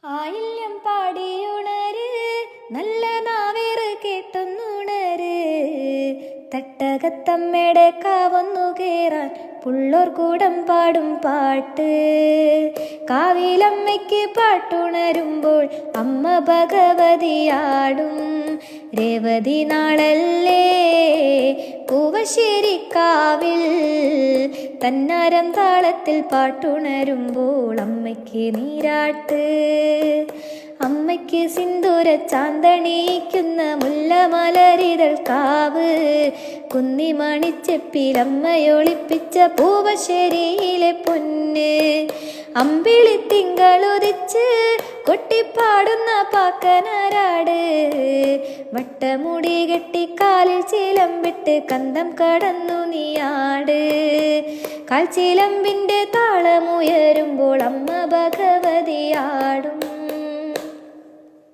ആയില്യം പാടിയുണര്, നല്ല നാവേറ് കേട്ടൊന്നുണര്. തട്ടകത്തമ്മയുടെ കാവൊന്നു കേറാൻ പുള്ളോർ കൂടം പാടും പാട്ട്. കാവിലമ്മയ്ക്ക് പാട്ടുണരുമ്പോൾ അമ്മ ഭഗവതിയാടും. രേവതി നാളല്ലേ പൂവശ്ശേരിക്കാവിൽ, തന്നാരം താളത്തിൽ പാട്ടുണരുമ്പോൾ അമ്മയ്ക്ക് നീരാട്ട്. അമ്മയ്ക്ക് സിന്ദൂര ചാന്തണിയിക്കുന്ന മുല്ലമലരിതൾ കാവ്. കുന്നിമണിച്ചെപ്പിലമ്മയൊളിപ്പിച്ച പൂവശ്ശേരിയിലെ പൊന്ന്. അമ്പിളി തിങ്കളുദിച്ച് കൊട്ടിപ്പാടുന്ന പാക്കനാരാട്. വട്ടമുടി കെട്ടി കാലിൽ ചിലമ്പിട്ട് കന്തം കടന്നു നീയാട്. കാൽച്ചിലമ്പിൻ്റെ താളമുയരുമ്പോൾ അമ്മ ഭഗവതിയാടും.